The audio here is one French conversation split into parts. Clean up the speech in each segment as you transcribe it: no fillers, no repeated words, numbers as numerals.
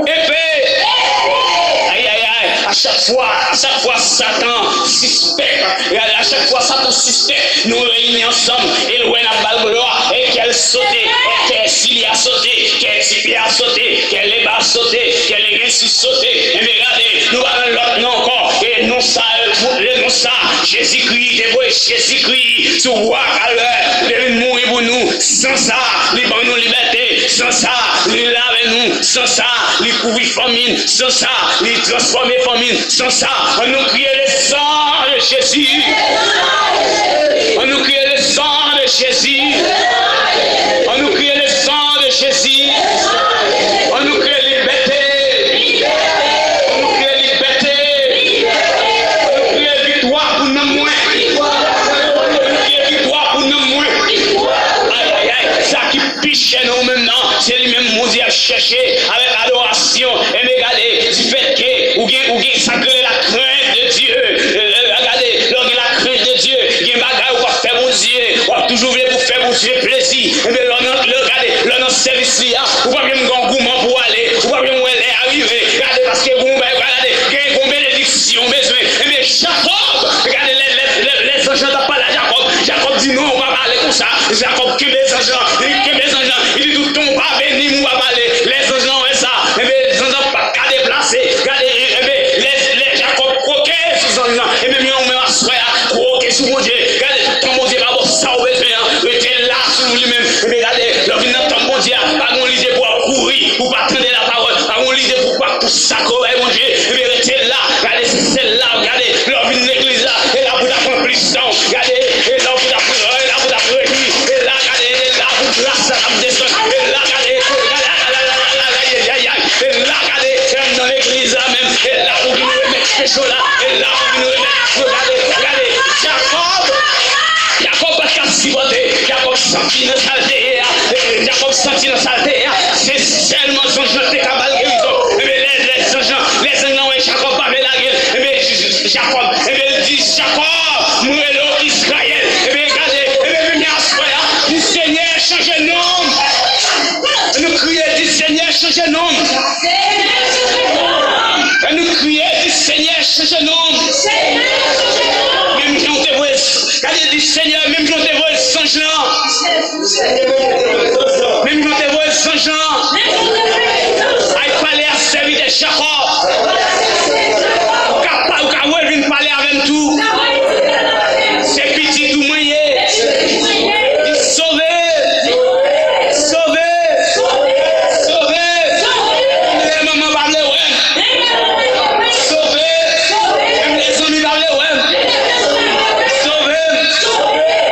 Épée. Satan suspecte. À chaque fois, Satan suspecte. Nous réunissons ensemble. Et le la balle gloire. Et qu'elle saute. Et qu'elle s'il a sauté. Qu'elle s'il a sauté. Qu'elle est bas sauté. Qu'elle est rien sauté. Et regardez, nous avons l'autre nom encore. Et non ça, Jésus-Christ, Jésus-Christ, sur roi à l'heure, vous devez mourir pour nous. Sans ça, il donne nous liberté. Sans ça, il lave nous. Sans ça, il couvre famine. Sans ça, il transforme famine. Sans ça, on nous crie le sang de Jésus. On nous crie le sang de Jésus. On nous crie le sang de Jésus. On nous crie liberté. On nous crie liberté. On nous crie victoire pour nous moins. On nous crie victoire pour nous moins. Aïe aïe aïe, ça qui piche nous maintenant, c'est lui-même mon Dieu à chercher avec adoration. Et regardez, du fait que ou sacré la crainte de Dieu. Regardez, lorsque la crainte de Dieu, il y a un bagage où on va faire mon Dieu, on va toujours venir pour faire mon Dieu plaisir. Et bien, regardez, l'on a service là, on va bien me gourmand pour aller, on va bien me arriver. Regardez, parce que vous, regardez, il y a une bénédiction, besoin. Et bien, Jacob, regardez, les anges n'ont pas là, Jacob. Jacob dit non, on va parler comme ça. Jacob, que les anges, il dit tout, on va bénir, on va parler. Les anges n'ont ça. Et bien, les anges n'ont pas qu'à déplacer. Regardez, les Jacob croquaient sous les anges. Et même, on met un soir, croquer sous mon Dieu. Regardez, tout le monde dit, bah, bon, ça, on va faire. Il était là sur lui-même. Et bien, regardez, l'homme dans mon Dieu, pas mon l'idée pour courir, pour pas attendre la parole, pas mon l'idée pour pas pour s'accorder, mon Dieu. Et bien, il était là. Regardez, c'est celle-là. Regardez, l'homme de l'église là. Et là, vous avez plus de temps. Regardez, et là, vous avez et là, regardez, là, vous grâce à la descente. Et là, regardez, et là, regardez, dans l'église là même. Et là, vous nous remettez pécho là. Et là, vous nous remettez. Regardez, Jacob parce qu'il a supporté. Jacob senti dans sa saleté. Jacob senti dans sa saleté. C'est seulement son jeté cabal guérison. Mais les anges, ouais, Jacob avait la gueule. Mais Jacob, il dit Jacob, moi et Israël. Et bien, regardez, venez à soi, du Seigneur change nom. Nous crions du Seigneur change nom. Nous crions du Seigneur change nom. Même quand on te voit, regardez du Seigneur, même quand on te voit sans Jean. Même quand on te voit sans Jean. Aïe, parler à servir de Jacob. Ou quand vient parler avec tout. C'est petit tout moyen. Sauvé. Les mamans parlent ouais. Sauvé. Même les amis parlent ouais. Sauvé.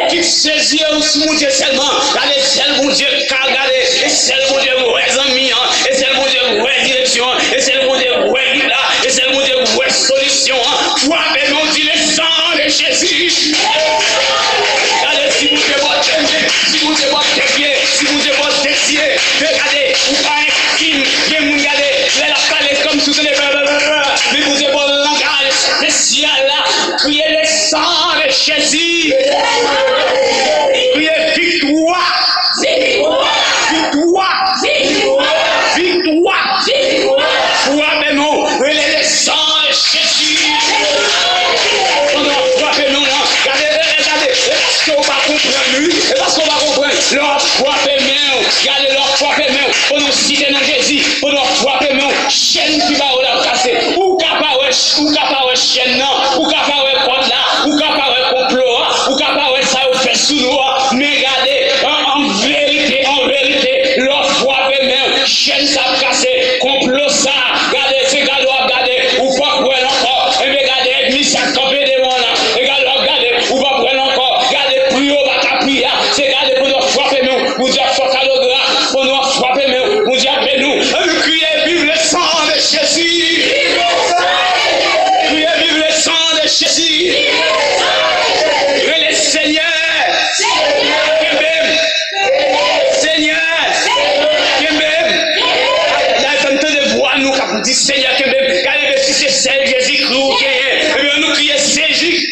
Qui saisit aussi mon Dieu seulement. Regardez, c'est mon Dieu qui a regardé. Et c'est mon Dieu ouais amis. Et c'est mon Dieu ouais direction. Et c'est mon Dieu ouais guide là. Et c'est mon Dieu ouais solution. Frappez mon Dieu le sang de Jésus. Regardez, si vous devez votre si vous devez votre pied, si vous devez votre décier, regardez, vous parlez qui, regardez, la parler comme tout les mais vous devez votre langage spécial là, criez le sang de Jésus. Criez victoire. Victoire. Victoire. Frappez-nous, le sang de Jésus. Regardez, parce qu'on va comprendre lui, et parce qu'on va comprendre leur frapper main, regardez leur frapper main, pour nous citer dans Jésus, pour nous frapper main, chaîne qui va la casser, ou capable chaîne non, ou capable code là, ou capable complot, ou capable ça vous fait sous nous, mais regardez, en vérité, leur frapper main, chaîne ça casser, complot ça, regardez, c'est regardez, ou pas pour encore, et regardez, ennemi ça campé devant là, regardez, ou pas pour encore, regardez, plus haut, bata prière, c'est regardez pour nous frapper nous, vous dire focalogra, pour nous frapper nous, vous dire nous, nous crier vive le sang de Jésus, crier vive le sang de Jésus, le Seigneur, Seigneur, là il faut de voir nous quand on dit Seigneur, regardez si c'est celle Jésus Christ, nous crier Jésus,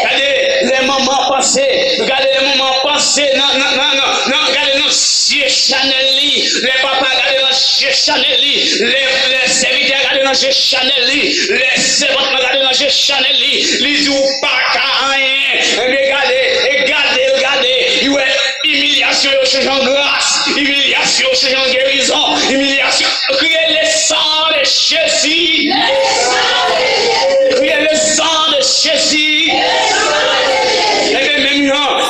regardez les moments passés, regardez les moments passés, non, regardez nos cieux Chanel, les papas regardent dans Chanel, les serviteurs regardent dans Chanel, les servantes regardent dans Chanel, les disent pas qu'à rien. Regardez, humiliation au change en grâce, humiliation au change en guérison, humiliation. Criez le sang de Jésus. Criez le sang de Jésus.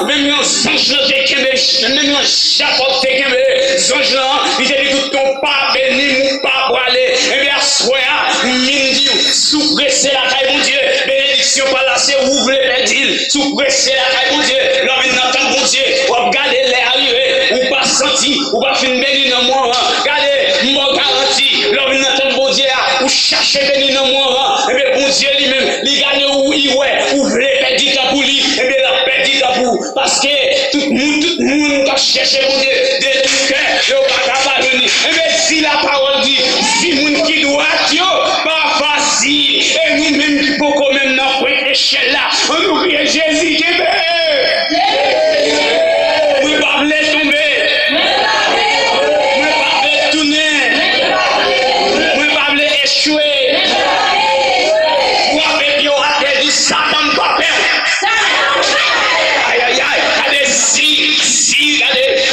Même un ange de Kembe, même un Jacob de Kembe, zange là, il dit tout ton pas béni, mon pas pour aller. Et bien, soya, mindi, sous-pressé la caille, mon Dieu, bénédiction par là, c'est ouvre les pédiles, sous-pressé la caille, mon Dieu, l'homme n'entend, mon Dieu, ou regardez les arrivés, ou pas senti, ou pas fin béni dans moi, regardez, mon garantie, l'homme n'entend, mon Dieu, ou cherchez béni dans moi, et bien, mon Dieu lui-même, il gagne, ou ouvre les pédiles pour lui, et bien, la pédile pour parce que tout le monde qui cherche mon Dieu de tout cœur, il ne va pas venir. Et bien, si la parole dit, si le monde qui doit, pas facile, et nous-mêmes qui pouvons quand même dans cette échelle-là, on nous crie Jésus qui veut. Oui, pas voulez tomber. Oui, pas voulez tourner. Oui, pas voulez échouer. Oui, avec yo, avec du Satan, pas peur.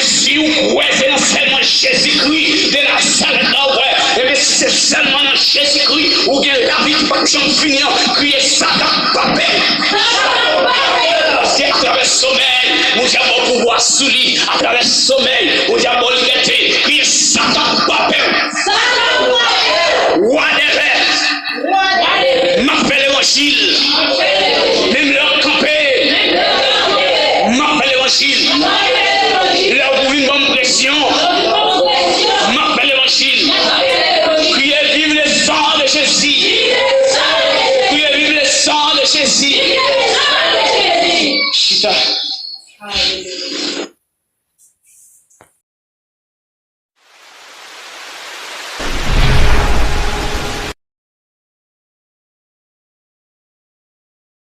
Si vous croyez dans seulement Jésus-Christ, de la salle d'envoi, et bien si c'est seulement dans Jésus-Christ, ou bien la vie qui va jamais finir, criez Satan, pas peur. Parce qu'à travers le sommeil, nous avons pouvoir sous lui, à travers le sommeil, nous avons liberté, criez Satan, pas peur. Roi des rêves, m'appelle l'évangile, même leur campé, m'appelle l'évangile. Là où vous vivez une bonne pression, m'appelle l'évangile. Priez, vive le sang de Jésus. Priez, vive le sang de Jésus. Chita.